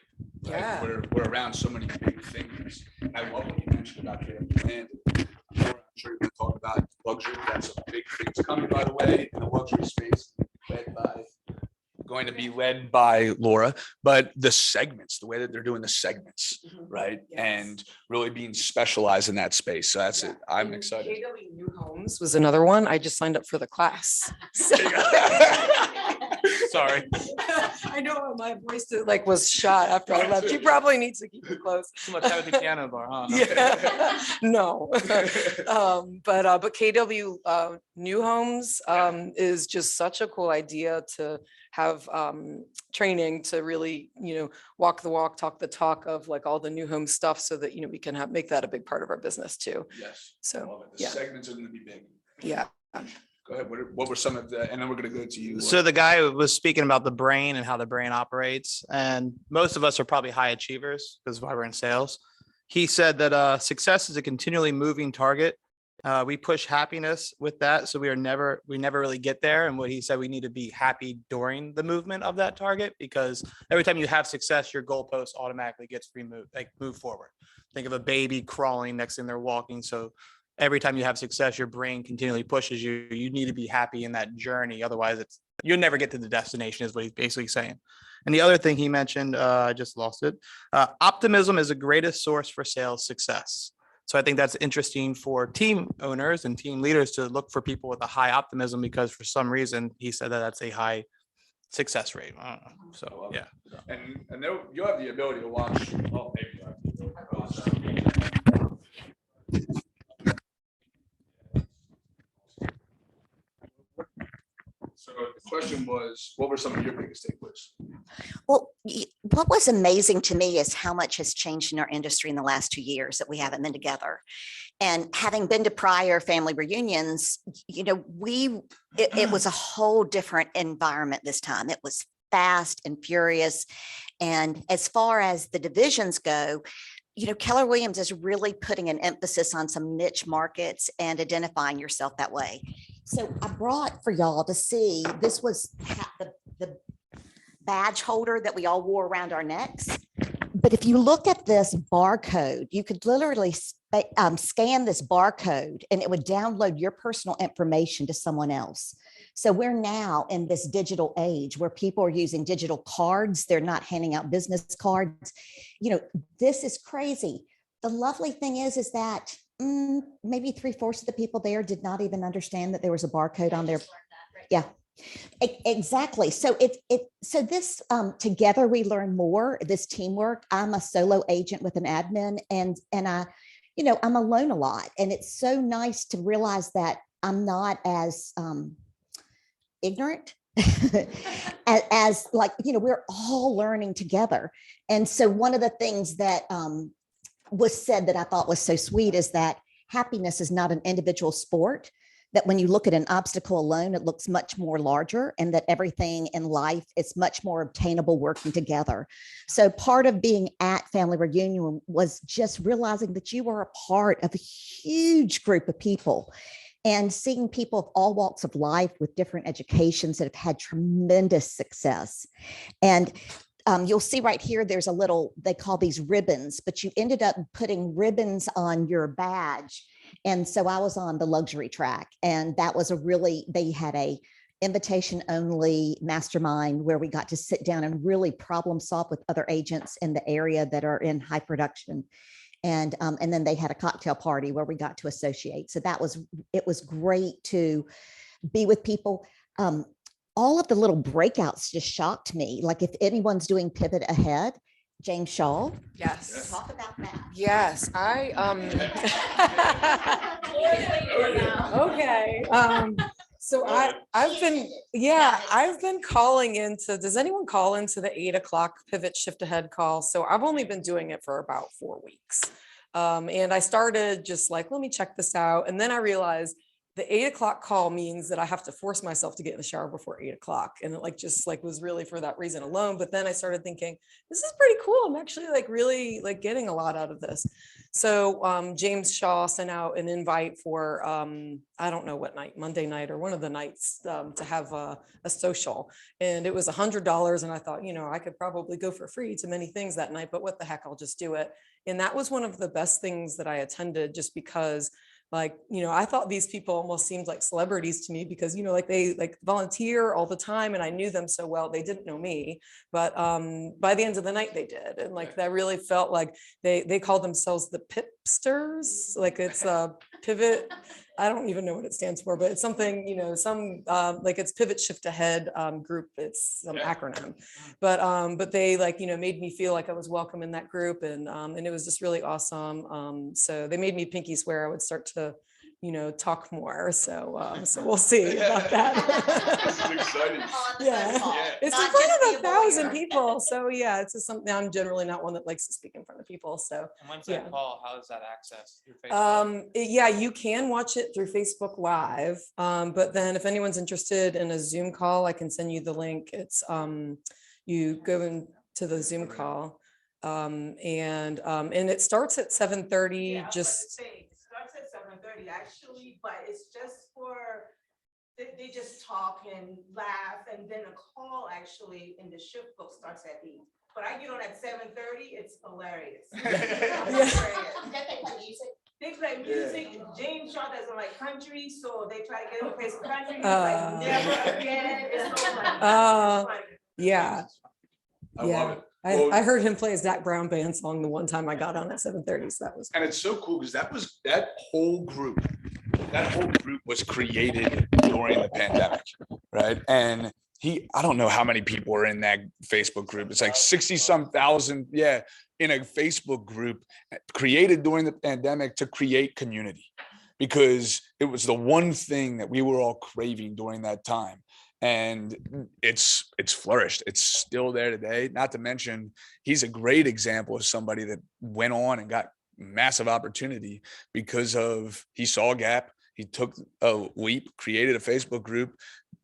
Right? Yeah. We're around so many big things. And I love what you mentioned about creative land. sure you're going to talk about luxury. That's some big things coming, by the way, in the luxury space, going to be led by Laura. But the segments, the way that they're doing the segments, right, Yes. and really being specialized in that space. So that's it. I'm And excited. KW New Homes was another one. I just signed up for the class. Sorry. I know my voice was shot after I left. She probably needs to keep it close. Too much time at the piano bar, huh? Yeah, no. But KW New Homes is just such a cool idea to have training to really, walk the walk, talk the talk of like all the new home stuff so that, we can make that a big part of our business too. Yes. So, Love it. The yeah. segments are going to be big. Yeah. Go ahead. What were some of the, and then we're going to go to you. So the guy was speaking about the brain and how the brain operates, and most of us are probably high achievers because why we're in sales. He said that success is a continually moving target. We push happiness with that, so we never really get there. And what he said, we need to be happy during the movement of that target, because every time you have success, your goalpost automatically gets removed, move forward. Think of a baby crawling, next thing they're walking. So every time you have success, your brain continually pushes you. You need to be happy in that journey. Otherwise, you'll never get to the destination, is what he's basically saying. And the other thing he mentioned, I just lost it. Optimism is the greatest source for sales success. So I think that's interesting for team owners and team leaders to look for people with a high optimism, because for some reason he said that that's a high success rate. I don't know. So yeah. And you'll have the ability to watch. Oh, maybe you have the ability to watch. So the question was, what were some of your biggest takeaways? Well, what was amazing to me is how much has changed in our industry in the last 2 years that we haven't been together. And having been to prior family reunions, it was a whole different environment this time. It was fast and furious. And as far as the divisions go, Keller Williams is really putting an emphasis on some niche markets and identifying yourself that way. So I brought for y'all to see, this was the badge holder that we all wore around our necks. But if you look at this barcode, you could literally scan this barcode and it would download your personal information to someone else. So we're now in this digital age where people are using digital cards. They're not handing out business cards. This is crazy. The lovely thing is that maybe 3/4 of the people there did not even understand that there was a barcode on their. Yeah, exactly. So so this together we learn more. This teamwork. I'm a solo agent with an admin, and I'm alone a lot, and it's so nice to realize that I'm not as ignorant as we're all learning together. And so one of the things that was said that I thought was so sweet is that happiness is not an individual sport, that when you look at an obstacle alone, it looks much more larger, and that everything in life is much more obtainable working together. So part of being at family reunion was just realizing that you were a part of a huge group of people, and seeing people of all walks of life with different educations that have had tremendous success. And you'll see right here, there's a little, they call these ribbons, but you ended up putting ribbons on your badge. And so I was on the luxury track, and that was they had a invitation only mastermind where we got to sit down and really problem solve with other agents in the area that are in high production. And then they had a cocktail party where we got to associate. So it was great to be with people. All of the little breakouts just shocked me. Like if anyone's doing Pivot Ahead, James Shaw. Yes. Talk about that. Yes, okay. So I've been calling into, does anyone call into the 8 o'clock Pivot Shift Ahead call? So I've only been doing it for about 4 weeks. And I started just let me check this out. And then I realized the 8 o'clock call means that I have to force myself to get in the shower before 8 o'clock. And it was really for that reason alone. But then I started thinking, this is pretty cool. I'm actually really getting a lot out of this. So James Shaw sent out an invite for, I don't know what night, Monday night or one of the nights to have a social. And it was $100. And I thought, I could probably go for free to many things that night, but what the heck, I'll just do it. And that was one of the best things that I attended, just because like, I thought these people almost seemed like celebrities to me because, like they like volunteer all the time and I knew them so well, they didn't know me, but by the end of the night they did. And like, that really felt like they call themselves the Pipsters, like it's a pivot. I don't even know what it stands for, but it's something, like it's Pivot Shift Ahead group. It's some acronym, but they like, made me feel like I was welcome in that group, and it was just really awesome. So they made me pinky swear I would start to, talk more. So we'll see about that. This is exciting. Yeah, it's in Not front just of be a 1,000 lawyer. people. So yeah, it's just something. I'm generally not one that likes to speak in front of people. So And when's yeah. that call? How is that accessed? Through Facebook? Yeah, you can watch it through Facebook Live. But then if anyone's interested in a Zoom call, I can send you the link. It's you go into the Zoom call. And it starts at 7:30, Yeah, I was about to just say, it starts at 7:30 actually, but it's just for, they just talk and laugh, and then a call actually in the shift book starts at 8. But I get on at 7:30, it's hilarious. They play music. James Shaw doesn't like country, so they try to get him to play some country. He's like, never again. It's so funny. It's funny. yeah. I Yeah. love it. Well, I heard him play a Zach Brown band song the one time I got on at 7:30. So that was and it's so cool because that whole group was created during the pandemic, right? And I don't know how many people are in that Facebook group. It's like 60 some thousand, yeah, in a Facebook group created during the pandemic to create community, because it was the one thing that we were all craving during that time. And it's flourished. It's still there today. Not to mention, he's a great example of somebody that went on and got massive opportunity because of, he saw a gap. He took a leap, created a Facebook group,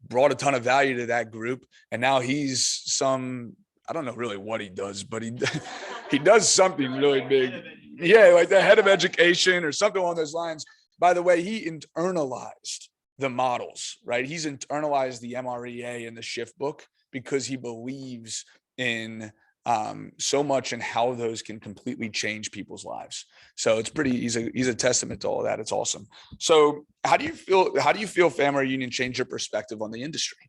brought a ton of value to that group. And now he's I don't know really what he does, but he does something really big. Yeah, like the head of education or something along those lines. By the way, he internalized the models, right? He's internalized the MREA and the shift book because he believes in so much in how those can completely change people's lives. So it's he's a testament to all of that. It's awesome. So how do you feel family reunion changed your perspective on the industry?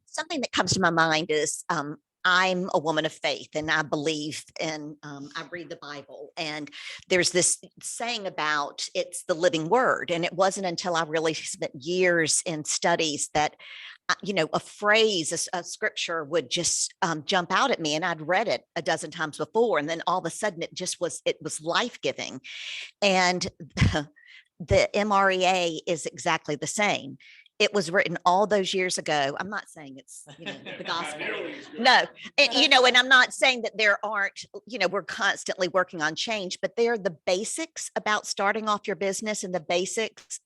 Something that comes to my mind is I'm a woman of faith, and I believe in, I read the Bible, and there's this saying about it's the living word. And it wasn't until I really spent years in studies that, a phrase, a scripture would just jump out at me, and I'd read it a dozen times before. And then all of a sudden it was life-giving. And the MREA is exactly the same. It was written all those years ago. I'm not saying it's, the gospel. No, and I'm not saying that there aren't, we're constantly working on change, but they're the basics about starting off your business, and the basics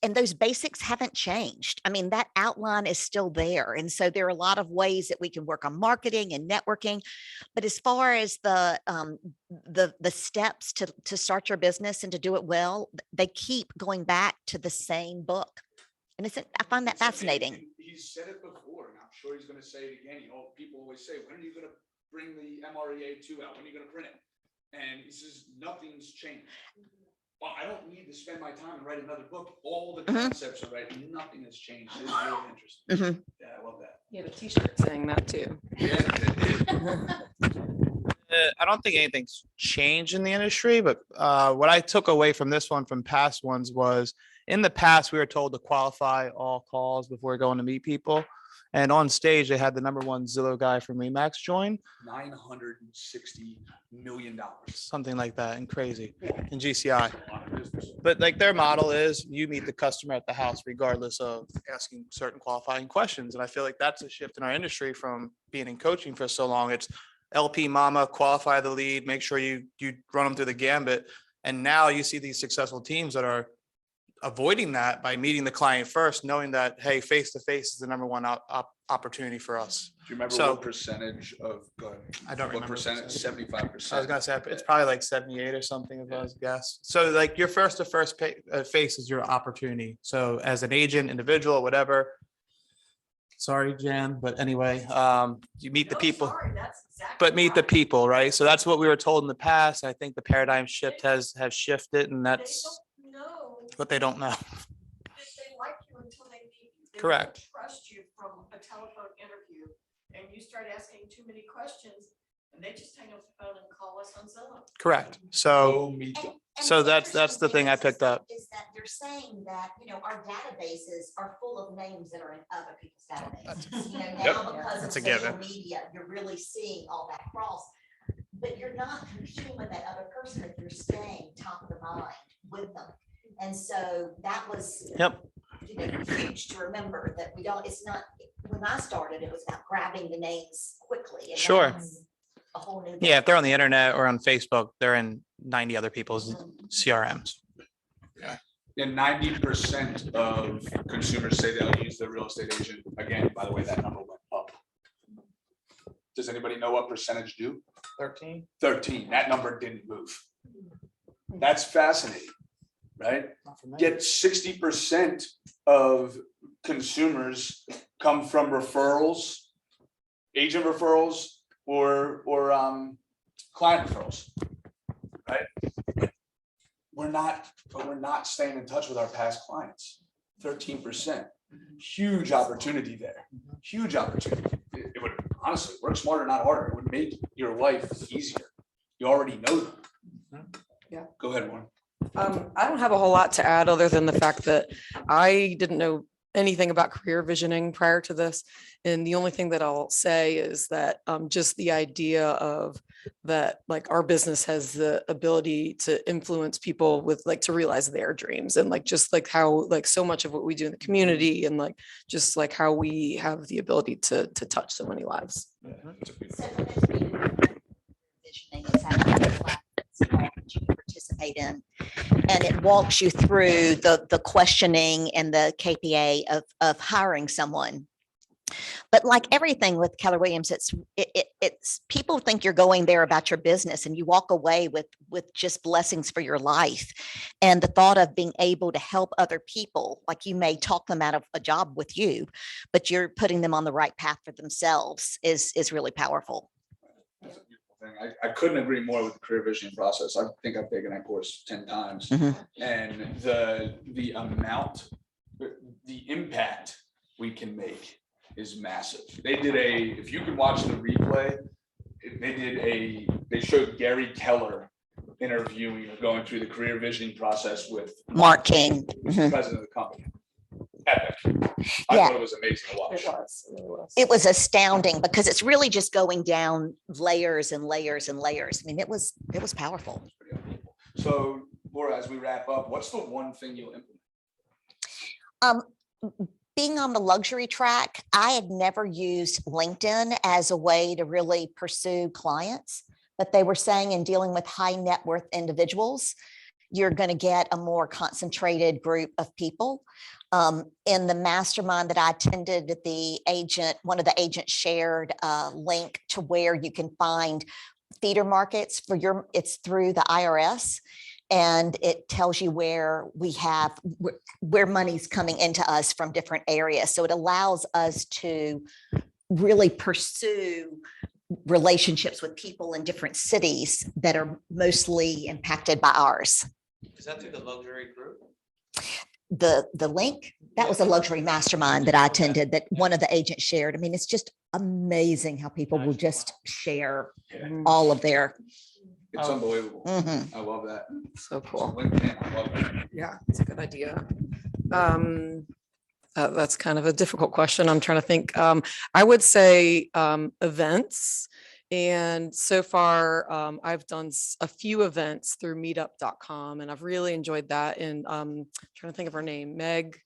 and those basics haven't changed. I mean, that outline is still there. And so there are a lot of ways that we can work on marketing and networking. But as far as the steps to start your business and to do it well, they keep going back to the same book. And I find that fascinating. He's said it before, and I'm sure he's going to say it again. People always say, when are you going to bring the MREA 2 out? When are you going to print it? And he says, nothing's changed. Well, I don't need to spend my time and write another book. All the concepts are right. Nothing has changed. It's really interesting. Yeah, I love that. You have a t-shirt saying that too. Yeah, I don't think anything's changed in the industry, but what I took away from this one from past ones was, in the past, we were told to qualify all calls before going to meet people. And on stage, they had the #1 Zillow guy from Remax join. $960 million. Something like that, and crazy in GCI. But like, their model is you meet the customer at the house regardless of asking certain qualifying questions. And I feel like that's a shift in our industry from being in coaching for so long. It's LP mama, qualify the lead, make sure you run them through the gambit. And now you see these successful teams that are avoiding that by meeting the client first, knowing that, hey, face-to-face is the #1 opportunity for us. Do you remember what percentage of, go ahead. I don't remember. What percentage? 75%. I was gonna say, it's probably like 78 or something, if I was to guess. So like, your first-to-first face is your opportunity. So as an agent, individual, whatever, Sorry, Jan, but anyway, you meet the No, people. sorry, that's exactly But meet the right. people, right? So that's what we were told in the past. I think the paradigm shift has shifted, and They that's don't know what they don't know. that they like you until they meet you. They don't Correct. Trust you from a telephone interview, and you start asking too many questions, and they just hang up the phone and call us on Zillow. Correct. So, Go meet them. so that's the thing I picked up. Is that they're saying that, our databases are full of names that are in other people's databases. Now because of That's a social given. media, you're really seeing all that cross. But you're not competing with that other person if you're staying top of the mind with them. And so that was Yep. huge to remember that we don't, it's not, when I started, it was about grabbing the names quickly. And Sure. now it's a whole new. Yeah, if they're on the internet or on Facebook, they're in 90 other people's CRMs. And 90% of consumers say they'll use their real estate agent. Again, by the way, that number went up. Does anybody know what percentage do? 13. 13. That number didn't move. That's fascinating, right? Yet 60% of consumers come from referrals, agent referrals, or client referrals, right? We're not staying in touch with our past clients. 13%, huge opportunity there. Huge opportunity. It would honestly work smarter, not harder. It would make your life easier. You already know them. Yeah. Go ahead, Warren. I don't have a whole lot to add other than the fact that I didn't know anything about career visioning prior to this. And the only thing that I'll say is that just the idea of that, like, our business has the ability to influence people with, like, to realize their dreams, and like just like how, like, so much of what we do in the community, and like just like how we have the ability to touch so many lives. Visioning is actually a class that you can participate in, and it walks you through the questioning and the KPA of hiring someone. But like everything with Keller Williams, it's people think you're going there about your business, and you walk away with just blessings for your life. And the thought of being able to help other people, like you may talk them out of a job with you, but you're putting them on the right path for themselves is really powerful. That's a beautiful thing. I couldn't agree more with the career visioning process. I think I've taken that course 10 times. And the amount, the impact we can make is massive. They did if you can watch the replay, they showed Gary Keller interviewing or going through the career visioning process with Mark King, who's the president of the company. Epic. I Yeah. thought it was amazing to watch. It was astounding because it's really just going down layers and layers and layers. I mean, it was powerful. So, Laura, as we wrap up, what's the one thing you'll implement? Being on the luxury track, I had never used LinkedIn as a way to really pursue clients, but they were saying in dealing with high net worth individuals, you're going to get a more concentrated group of people. In the mastermind that I attended, one of the agents shared a link to where you can find feeder markets it's through the IRS. And it tells you where money's coming into us from different areas. So it allows us to really pursue relationships with people in different cities that are mostly impacted by ours. Is that through the luxury group? The link, that was a luxury mastermind that I attended that one of the agents shared. I mean, it's just amazing how people will just share all of their. It's unbelievable. Mhm. I love that. So cool. LinkedIn, I love that. Yeah, it's a good idea. That's kind of a difficult question. I'm trying to think. I would say events. And so far, I've done a few events through meetup.com, and I've really enjoyed that. And trying to think of her name, Meg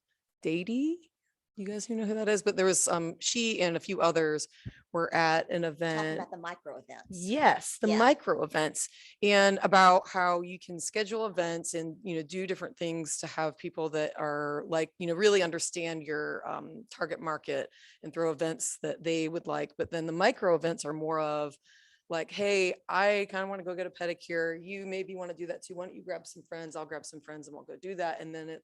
Dady. You guys know who that is? But there was she and a few others were at an Talking event. about the micro events. Yes, the Yeah. micro events, and about how you can schedule events and, do different things to have people that are like, really understand your target market and throw events that they would like. But then the micro events are more of like, hey, I kind of want to go get a pedicure. You maybe want to do that too. Why don't you grab some friends? I'll grab some friends and we'll go do that. And then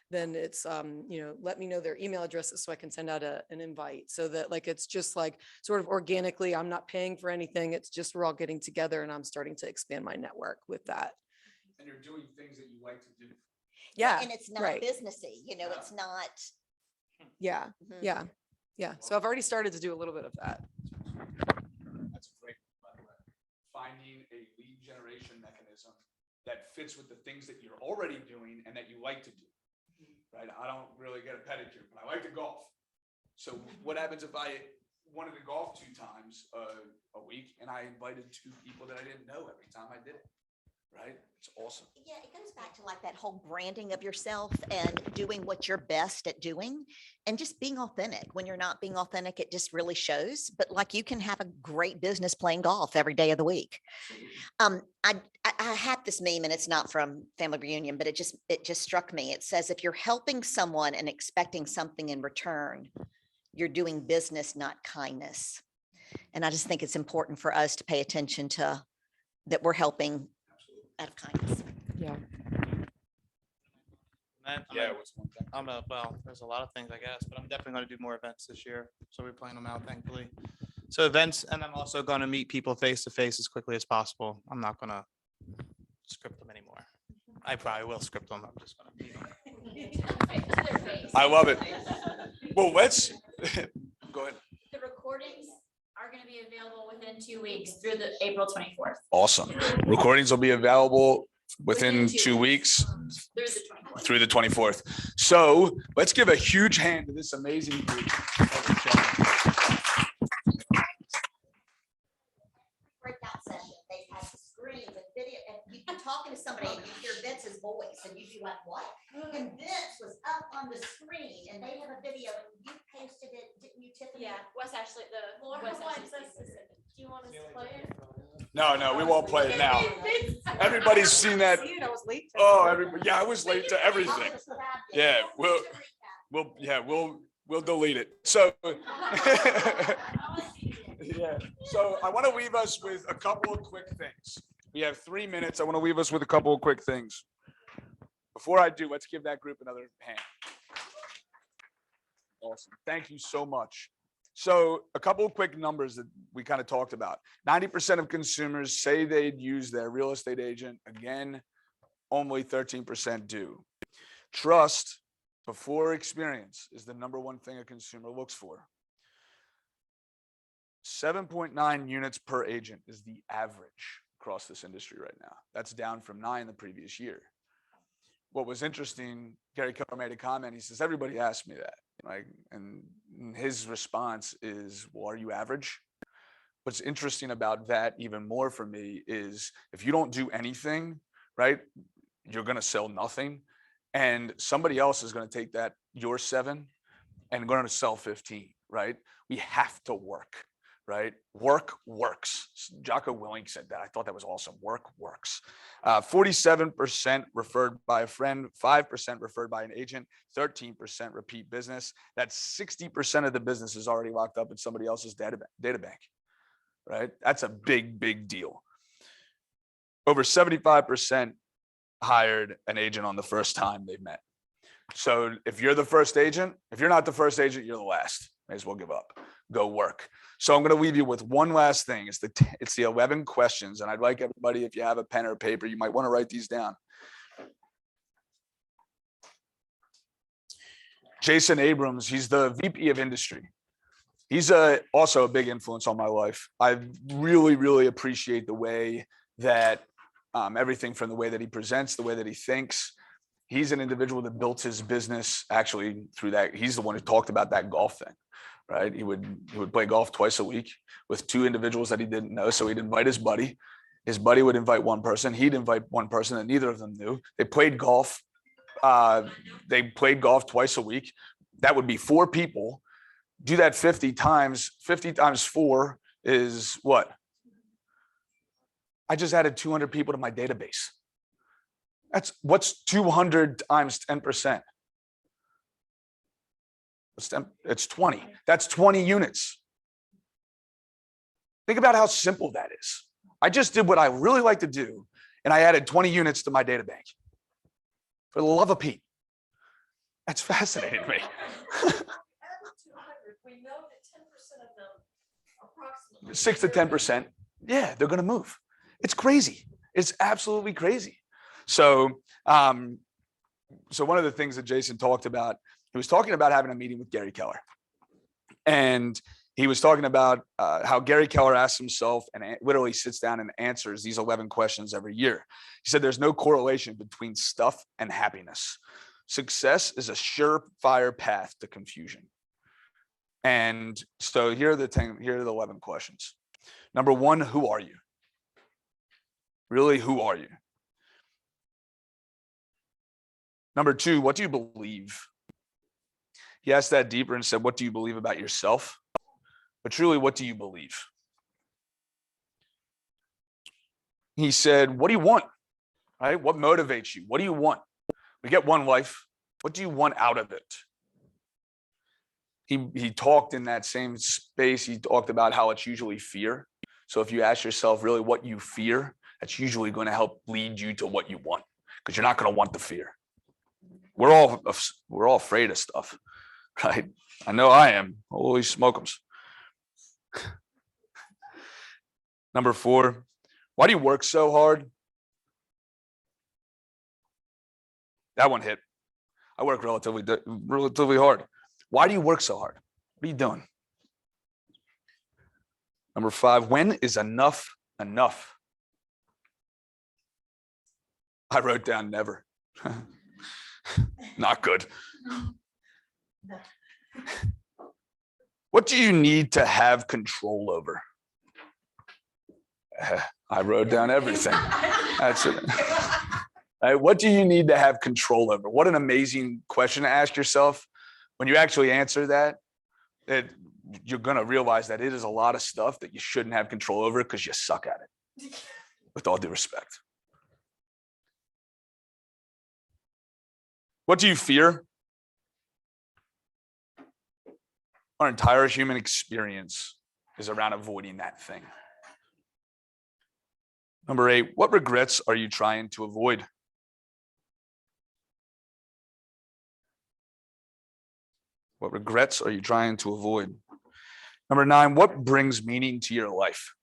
then it's, let me know their email addresses so I can send out an invite, so that like, it's just like sort of organically, I'm not paying for anything. It's just, we're all getting together and I'm starting to expand my network with that. And you're doing things that you like to do. Yeah. And it's not right. businessy, it's not. Yeah. Mhm. Yeah. Yeah. So I've already started to do a little bit of that. That's great, by the way. Finding a lead generation mechanism that fits with the things that you're already doing and that you like to do. Right? I don't really get a pedicure, but I like to golf. So what happens if I wanted to golf 2 times a week and I invited 2 people that I didn't know every time I did it? Right? It's awesome. Yeah, it goes back to like that whole branding of yourself and doing what you're best at doing and just being authentic. When you're not being authentic, it just really shows. But like, you can have a great business playing golf every day of the week. I have this meme, and it's not from Family Reunion, but it just struck me. It says, if you're helping someone and expecting something in return, you're doing business, not kindness. And I just think it's important for us to pay attention to that we're helping out of kindness. Yeah. What's one thing? Well, there's a lot of things, I guess, but I'm definitely going to do more events this year. So we're planning them out, thankfully. So events, and I'm also going to meet people face to face as quickly as possible. I'm not going to script them anymore. I probably will script them. I'm just going to meet them. I love it. Well, let's go ahead. The recordings are going to be available within 2 weeks through the April 24th. Awesome. Recordings will be available within 2 weeks Through the 24th. through the 24th. So let's give a huge hand to this amazing group. Breakout session, they have screens and video, and you'd be talking to somebody and you hear Vince's voice and you'd be like, what? And Vince was up on the screen and they have a video and you posted it, didn't you, Tiffany? Yeah, Wes Ashley, Laura Wes wants Ashley us to speaks. do you want us to play it? No, we won't play it now. Everybody's seen that. I was late. Oh, everybody. Yeah, I was late to everything. Yeah, we'll delete it. So, yeah. So I want to leave us with a couple of quick things. We have 3 minutes. I want to leave us with a couple of quick things. Before I do, let's give that group another hand. Awesome. Thank you so much. So a couple of quick numbers that we kind of talked about. 90% of consumers say they'd use their real estate agent. Again, only 13% do. Trust before experience is the #1 thing a consumer looks for. 7.9 units per agent is the average across this industry right now. That's down from 9 the previous year. What was interesting, Gary Keller made a comment. He says, everybody asked me that. And his response is, well, are you average? What's interesting about that even more for me is if you don't do anything, right, you're going to sell nothing. And somebody else is going to take that, your 7, and going to sell 15, right? We have to work, right? Work works. Jocko Willink said that. I thought that was awesome. Work works. 47% referred by a friend, 5% referred by an agent, 13% repeat business. That's 60% of the business is already locked up in somebody else's data bank, right? That's a big, big deal. Over 75% hired an agent on the first time they've met. So if you're the first agent, if you're not the first agent, you're the last. May as well give up. Go work. So I'm going to leave you with one last thing. It's the 11 questions. And I'd like everybody, if you have a pen or paper, you might want to write these down. Jason Abrams, he's the VP of industry. He's also a big influence on my life. I really, really appreciate the way that everything from the way that he presents, the way that he thinks. He's an individual that built his business actually through that. He's the one who talked about that golf thing, right? He would play golf twice a week with 2 individuals that he didn't know. So he'd invite his buddy. His buddy would invite one person. He'd invite one person that neither of them knew. They played golf. They played golf twice a week. That would be 4 people. Do that 50 times. 50 times 4 is what? I just added 200 people to my database. What's 200 times 10%? It's 20. That's 20 units. Think about how simple that is. I just did what I really like to do, and I added 20 units to my data bank. For the love of Pete. That's fascinating to me. We know that 10% of them, approximately. 6 to 10%. Yeah, they're going to move. It's crazy. It's absolutely crazy. So, so one of the things that Jason talked about, he was talking about having a meeting with Gary Keller. And he was talking about how Gary Keller asks himself and literally sits down and answers these 11 questions every year. He said there's no correlation between stuff and happiness. Success is a surefire path to confusion. And so here are the 11 questions. Number 1, who are you? Really, who are you? Number 2, what do you believe? He asked that deeper and said, what do you believe about yourself? But truly, what do you believe? He said, what do you want? Right? What motivates you? What do you want? We get one life. What do you want out of it? He talked in that same space. He talked about how it's usually fear. So if you ask yourself really what you fear, that's usually going to help lead you to what you want, because you're not going to want the fear. We're all afraid of stuff, right? I know I am. Holy smokums. Number 4, why do you work so hard? That one hit. I work relatively hard. Why do you work so hard? What are you doing? Number 5, when is enough enough? I wrote down never. Not good. What do you need to have control over? I wrote down everything. That's it. Right, what do you need to have control over? What an amazing question to ask yourself. When you actually answer that, you're going to realize that it is a lot of stuff that you shouldn't have control over because you suck at it, with all due respect. What do you fear? Our entire human experience is around avoiding that thing. Number 8, what regrets are you trying to avoid? What regrets are you trying to avoid? Number 9, what brings meaning to your life?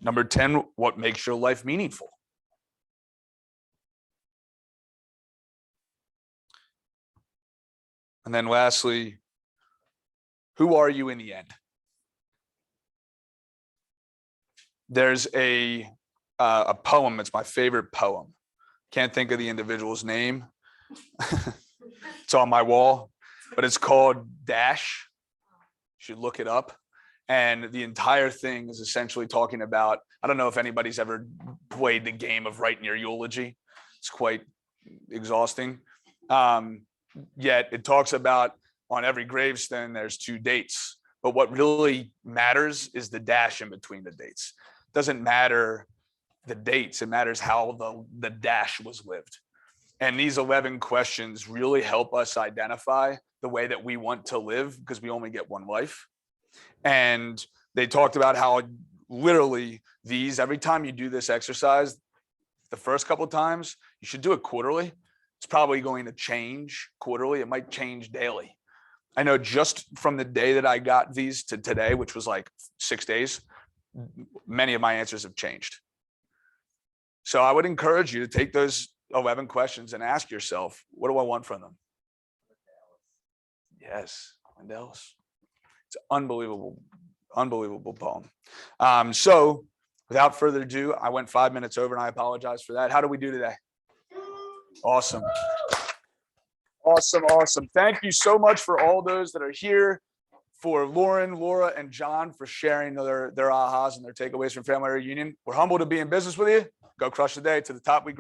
Number 10, what makes your life meaningful? And then lastly, who are you in the end? There's a poem. It's my favorite poem. Can't think of the individual's name. It's on my wall, but it's called Dash. You should look it up. And the entire thing is essentially talking about, I don't know if anybody's ever played the game of writing your eulogy. It's quite exhausting. Yet it talks about on every gravestone, there's 2 dates. But what really matters is the dash in between the dates. Doesn't matter the dates, it matters how the dash was lived. And these 11 questions really help us identify the way that we want to live, because we only get one life. And they talked about how literally every time you do this exercise, the first couple of times, you should do it quarterly. It's probably going to change quarterly. It might change daily. I know just from the day that I got these to today, which was like 6 days, many of my answers have changed. So I would encourage you to take those 11 questions and ask yourself, what do I want from them? Yes, Wendel's. It's an unbelievable poem. So without further ado, I went 5 minutes over and I apologize for that. How do we do today? Awesome. Awesome. Thank you so much for all those that are here, for Lauren, Laura, and John for sharing their ahas and their takeaways from Family Reunion. We're humbled to be in business with you. Go crush the day to the top we grow.